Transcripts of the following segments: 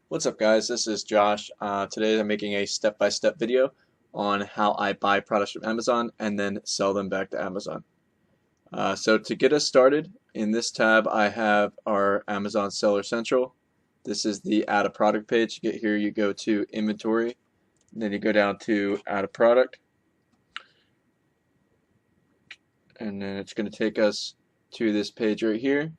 What's up, guys? This is Josh. Today I'm making a step-by-step video on how I buy products from Amazon and then sell them back to Amazon. So to get us started, in this tab I have our Amazon Seller Central. This is the Add a Product page. You get here, you go to Inventory, then you go down to Add a Product, and then it's going to take us to this page right here.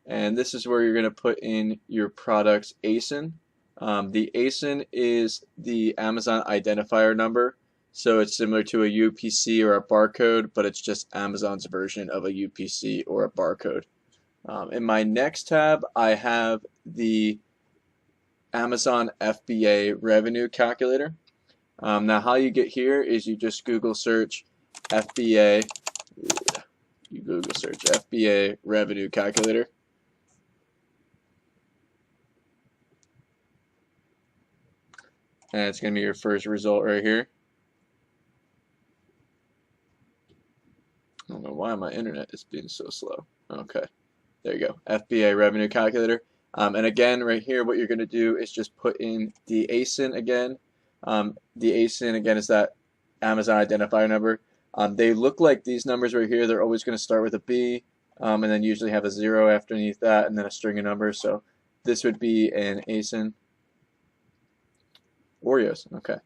And this is where you're going to put in your product's ASIN. The ASIN is the Amazon identifier number, so it's similar to a UPC or a barcode, but it's just Amazon's version of a UPC or a barcode. In my next tab, I have the Amazon FBA revenue calculator. Now, how you get here is you just Google search FBA. You Google search FBA revenue calculator. And it's going to be your first result right here. I don't know why my internet is being so slow. Okay, there you go. FBA revenue calculator. And again, right here, what you're going to do is just put in the ASIN again. The ASIN, again, is that Amazon identifier number. They look like these numbers right here. They're always going to start with a B, and then usually have a 0 underneath that, and then a string of numbers. So this would be an ASIN. Oreos, okay.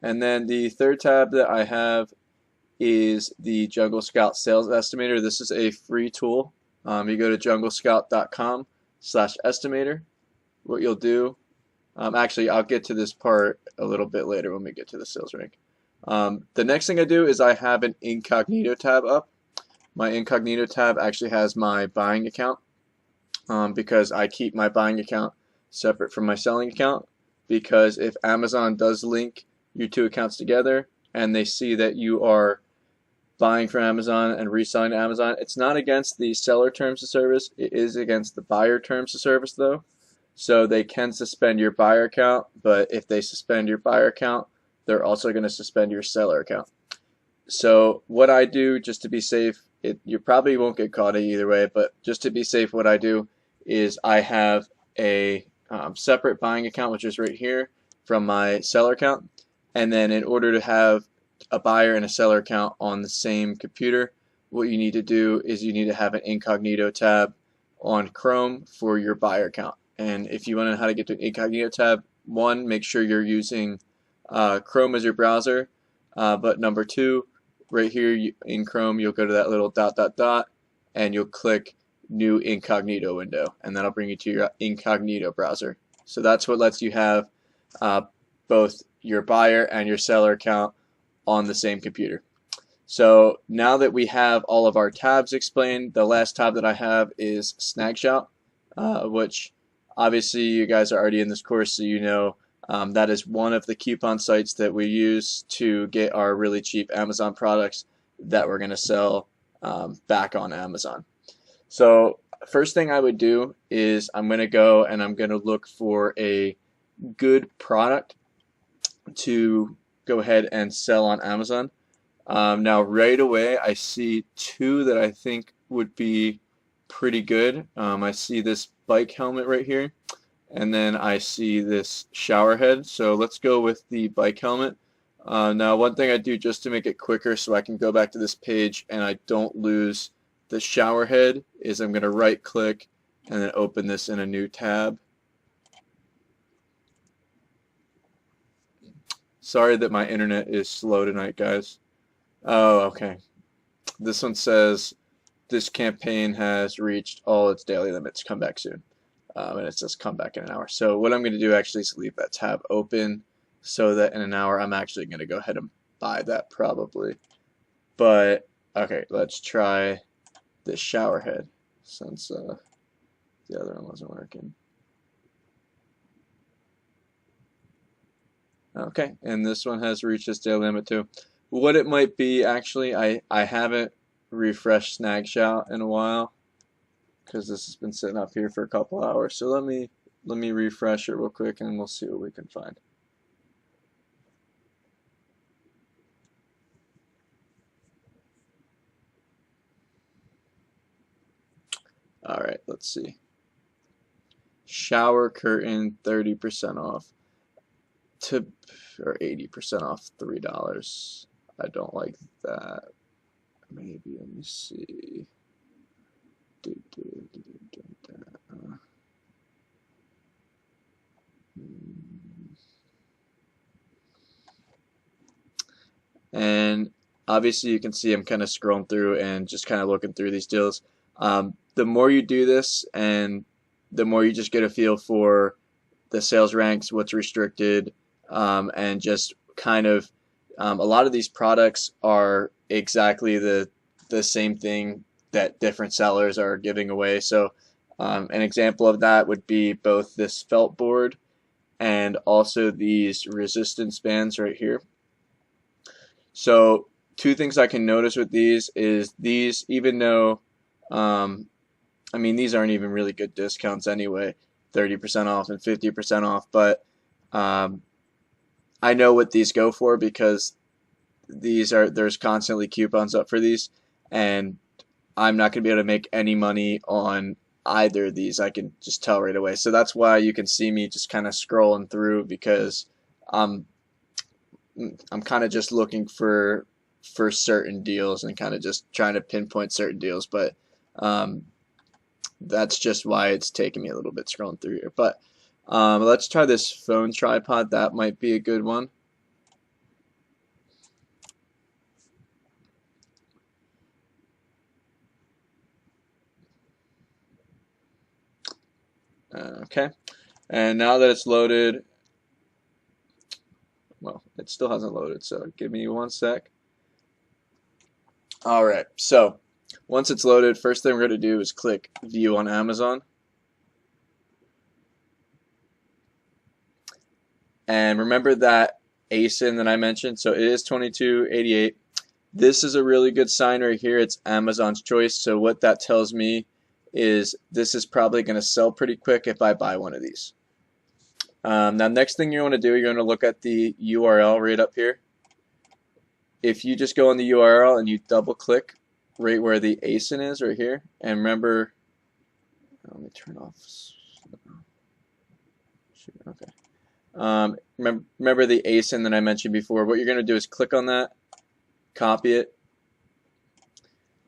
And then the third tab that I have is the Jungle Scout Sales Estimator. This is a free tool. You go to junglescout.com/estimator. What you'll do, actually, I'll get to this part a little bit later when we get to the sales rank. The next thing I do is I have an incognito tab up. My incognito tab actually has my buying account because I keep my buying account separate from my selling account, because if Amazon does link your two accounts together and they see that you are buying from Amazon and reselling to Amazon, it's not against the seller terms of service, it is against the buyer terms of service though. So they can suspend your buyer account, but if they suspend your buyer account, they're also going to suspend your seller account. So what I do, just to be safe, you probably won't get caught either way, but just to be safe, what I do is I have a separate buying account, which is right here, from my seller account. And then in order to have a buyer and a seller account on the same computer, what you need to do is you need to have an incognito tab on Chrome for your buyer account. And if you want to know how to get to an incognito tab, one, make sure you're using Chrome as your browser. But number two, right here in Chrome, you'll go to that little ... and you'll click New Incognito window, and that'll bring you to your incognito browser. So that's what lets you have both your buyer and your seller account on the same computer. So now that we have all of our tabs explained, the last tab that I have is Snagshot, which obviously you guys are already in this course, so you know that is one of the coupon sites that we use to get our really cheap Amazon products that we're going to sell back on Amazon. So first thing I would do is I'm going to go and I'm going to look for a good product to go ahead and sell on Amazon. Now right away I see two that I think would be pretty good. I see this bike helmet right here, and then I see this shower head. So let's go with the bike helmet. Now one thing I do just to make it quicker so I can go back to this page and I don't lose the shower head is I'm going to right click and then open this in a new tab. Sorry that my internet is slow tonight, guys. Oh, okay. This one says this campaign has reached all its daily limits. Come back soon. And it says come back in an hour. So what I'm going to do actually is leave that tab open so that in an hour I'm actually going to go ahead and buy that probably. But okay, let's try this shower head since the other one wasn't working. Okay, and this one has reached its daily limit too. What it might be, actually, I haven't refreshed Snagshot in a while because this has been sitting up here for a couple hours. So let me refresh it real quick and we'll see what we can find. All right, let's see. shower curtain 30% off to or 80% off $3. I don't like that. Maybe let me see. And obviously you can see I'm kind of scrolling through and just kind of looking through these deals. The more you do this and the more you just get a feel for the sales ranks, what's restricted, and just kind of a lot of these products are exactly the same thing that different sellers are giving away. So an example of that would be both this felt board and also these resistance bands right here. So two things I can notice with these is these, even though I mean, these aren't even really good discounts anyway, 30% off and 50% off, but I know what these go for because there's constantly coupons up for these, and I'm not going to be able to make any money on either of these. I can just tell right away. So that's why you can see me just kind of scrolling through, because I'm kind of just looking for certain deals and kind of just trying to pinpoint certain deals, but that's just why it's taking me a little bit scrolling through here. But let's try this phone tripod. That might be a good one. Okay, and now that it's loaded, well, it still hasn't loaded, so give me one sec. All right, so once it's loaded, first thing we're going to do is click View on Amazon. And remember that ASIN that I mentioned, so it is $22.88. This is a really good sign right here. It's Amazon's choice, so what that tells me is this is probably going to sell pretty quick if I buy one of these. Now, next thing you want to do, you're going to look at the URL right up here. If you just go on the URL and you double click right where the ASIN is right here, and remember, let me turn off. Okay. Remember the ASIN that I mentioned before. What you're going to do is click on that, copy it,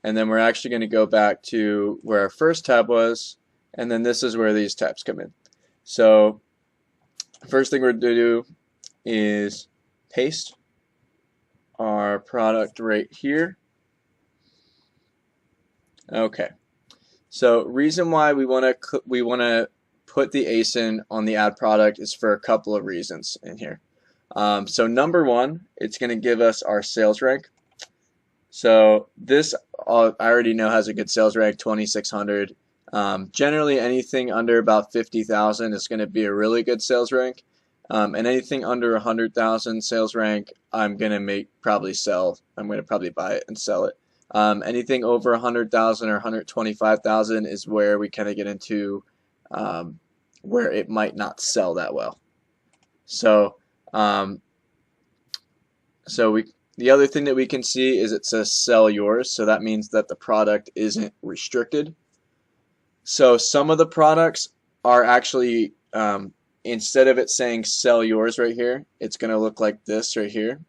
and then we're actually going to go back to where our first tab was, and then this is where these tabs come in. So first thing we're going to do is paste our product right here. Okay. So reason why we want to put the ASIN on the ad product is for a couple of reasons in here. So number one, it's going to give us our sales rank. So this I already know has a good sales rank, 2,600. Generally, anything under about 50,000 is going to be a really good sales rank, and anything under 100,000 sales rank, I'm going to probably sell. I'm going to probably buy it and sell it. Anything over 100,000 or 125,000 is where we kind of get into where it might not sell that well. So, the other thing that we can see is it says sell yours, so that means that the product isn't restricted. So some of the products are actually, instead of it saying sell yours right here, it's going to look like this right here.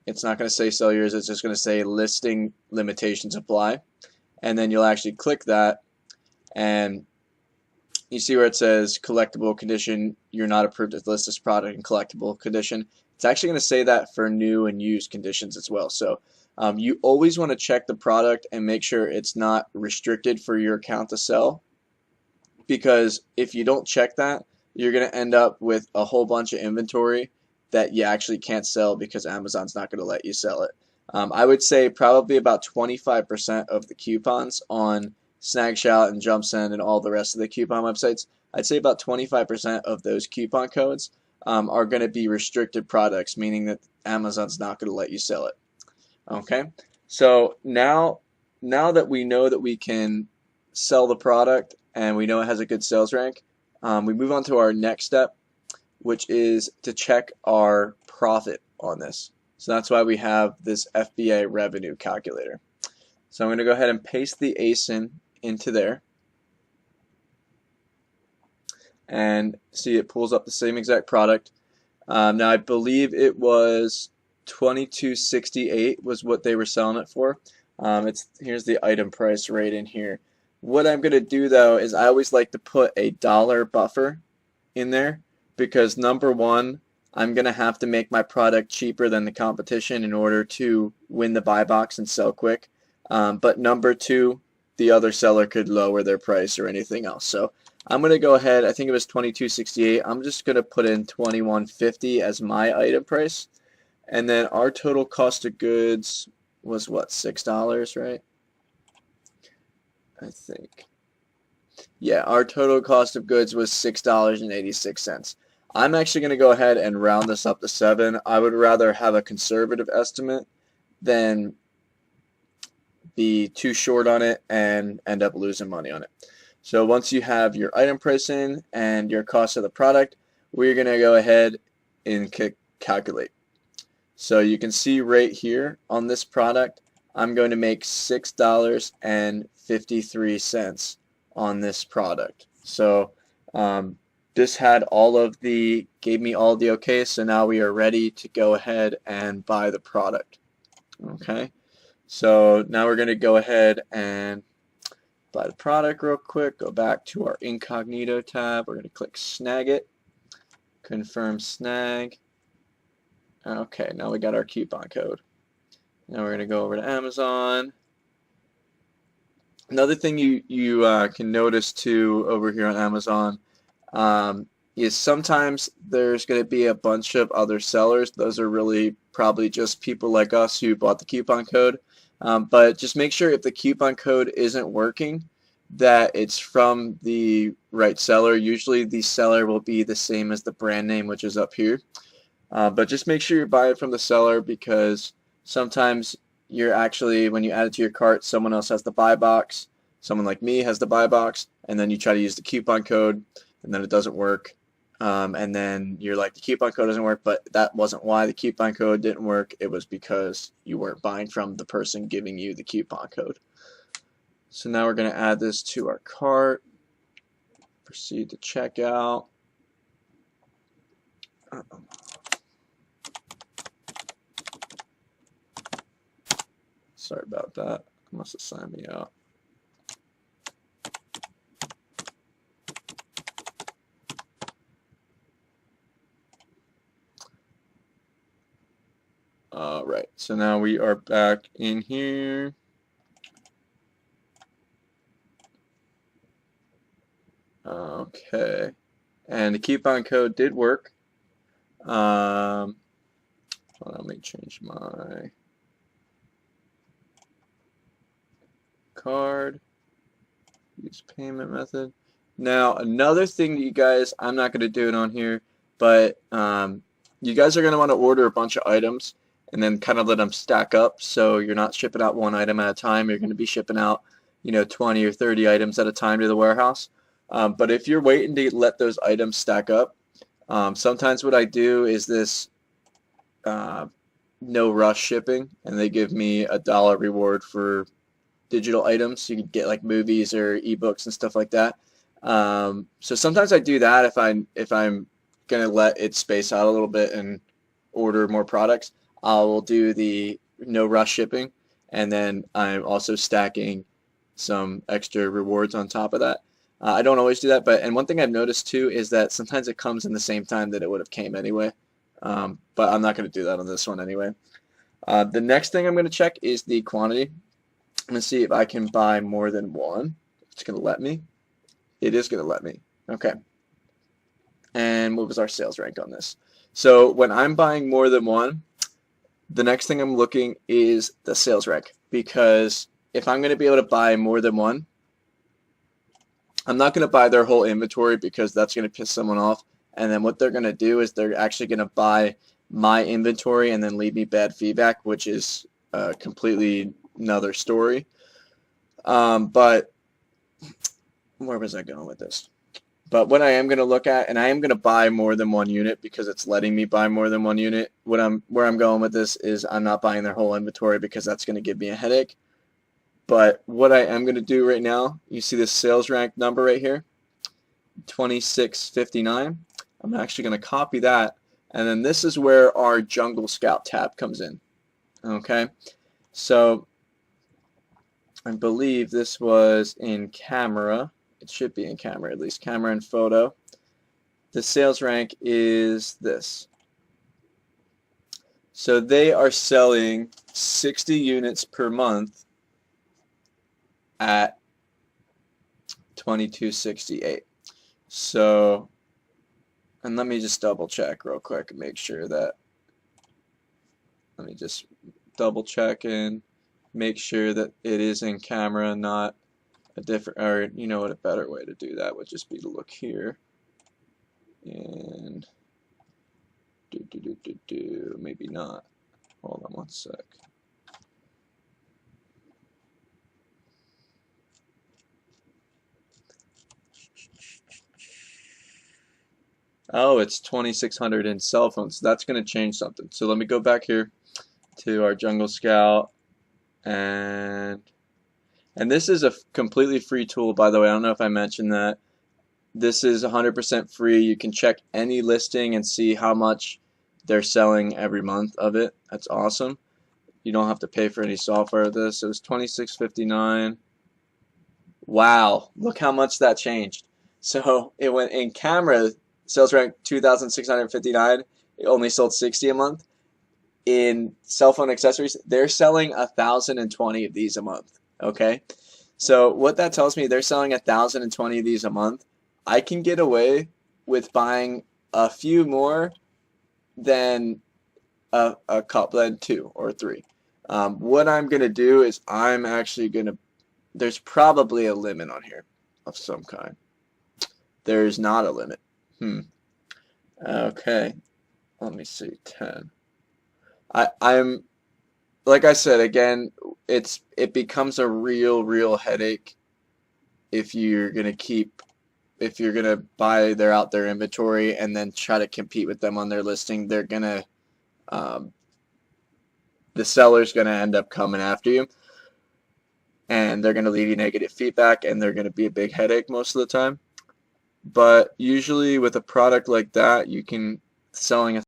It's not going to say sell yours, it's just going to say listing limitations apply. And then you'll actually click that, and you see where it says collectible condition, you're not approved to list this product in collectible condition. It's actually going to say that for new and used conditions as well. So you always want to check the product and make sure it's not restricted for your account to sell, because if you don't check that, you're going to end up with a whole bunch of inventory that you actually can't sell because Amazon's not going to let you sell it. I would say probably about 25% of the coupons on Snagshot and JumpSend and all the rest of the coupon websites, I'd say about 25% of those coupon codes are going to be restricted products, meaning that Amazon's not going to let you sell it. Okay, so now that we know that we can sell the product and we know it has a good sales rank, we move on to our next step, which is to check our profit on this. So that's why we have this FBA revenue calculator. So I'm going to go ahead and paste the ASIN into there. and see it pulls up the same exact product. Now I believe it was $22.68 was what they were selling it for. Here's the item price right in here. What I'm gonna do though is I always like to put a dollar buffer in there because number one, I'm gonna have to make my product cheaper than the competition in order to win the buy box and sell quick. But number two, the other seller could lower their price or anything else. So I'm gonna go ahead. I think it was $22.68. I'm just gonna put in $21.50 as my item price, and then our total cost of goods was what, $6, right? I think. Yeah, our total cost of goods was $6.86. I'm actually going to go ahead and round this up to 7. I would rather have a conservative estimate than be too short on it and end up losing money on it. So once you have your item price in and your cost of the product, we're going to go ahead and calculate. So you can see right here on this product, I'm going to make $6.53 on this product. So this gave me all the okay, so now we are ready to go ahead and buy the product. Okay, so now we're going to go ahead and buy the product real quick. Go back to our incognito tab. We're going to click snag it, confirm snag. Okay, now we got our coupon code. Now we're going to go over to Amazon. Another thing you can notice too over here on Amazon is sometimes there's going to be a bunch of other sellers. Those are really probably just people like us who bought the coupon code. But just make sure if the coupon code isn't working that it's from the right seller. Usually the seller will be the same as the brand name, which is up here. But just make sure you buy it from the seller because sometimes you're actually, when you add it to your cart, someone else has the buy box, someone like me has the buy box, and then you try to use the coupon code and then it doesn't work, and then you're like, the coupon code doesn't work, but that wasn't why the coupon code didn't work. It was because you weren't buying from the person giving you the coupon code. So now we're going to add this to our cart, proceed to checkout. Sorry about that. It must have signed me out. Alright, so now we are back in here. Okay, and the coupon code did work. Hold on, let me change my card, use payment method. Now another thing that you guys, I'm not going to do it on here, but you guys are going to want to order a bunch of items and then kind of let them stack up, so you're not shipping out one item at a time. You're going to be shipping out 20 or 30 items at a time to the warehouse. But if you're waiting to let those items stack up, sometimes what I do is this no rush shipping, and they give me a $1 reward for digital items. You can get like movies or ebooks and stuff like that. So sometimes I do that if I'm gonna let it space out a little bit and order more products. I will do the no rush shipping, and then I'm also stacking some extra rewards on top of that. I don't always do that, and one thing I've noticed too is that sometimes it comes in the same time that it would have came anyway. But I'm not going to do that on this one anyway. The next thing I'm going to check is the quantity. I'm going to see if I can buy more than one. It's going to let me. It is going to let me. Okay. And what was our sales rank on this? So when I'm buying more than one, the next thing I'm looking is the sales rank, because if I'm going to be able to buy more than one, I'm not going to buy their whole inventory because that's going to piss someone off. And then what they're going to do is they're actually going to buy my inventory and then leave me bad feedback, which is completely another story. But where was I going with this? But what I am going to look at, and I am going to buy more than one unit because it's letting me buy more than one unit. Where I'm going with this is I'm not buying their whole inventory because that's going to give me a headache. But what I am going to do right now, you see this sales rank number right here. 26.59. I'm actually going to copy that, and then this is where our Jungle Scout tab comes in. Okay, so I believe this was in camera. It should be in camera, at least camera and photo. The sales rank is this. So they are selling 60 units per month at 22.68. So, and let me just double check real quick and make sure that, let me just double check and make sure that it is in camera, not a different, or you know what, a better way to do that would just be to look here and maybe not. Hold on one sec. Oh, it's 2600 in cell phones. So that's going to change something. So let me go back here to our Jungle Scout, and this is a completely free tool, by the way. I don't know if I mentioned that. This is 100% free. You can check any listing and see how much they're selling every month of it. That's awesome. You don't have to pay for any software of this. It was $26.59. Wow, look how much that changed. So it went in camera, sales rank 2,659. It only sold 60 a month. In cell phone accessories, they're selling 1,020 of these a month. Okay, so what that tells me, they're selling 1,020 of these a month. I can get away with buying a few more than a couple, than 2 or 3. What I'm gonna do is I'm actually gonna, there's probably a limit on here of some kind. There's not a limit. Okay, let me see, 10. I'm like I said again, it becomes a real headache if you're gonna buy their out their inventory and then try to compete with them on their listing. They're gonna the seller's gonna end up coming after you, and they're gonna leave you negative feedback, and they're gonna be a big headache most of the time. But usually with a product like that, you can selling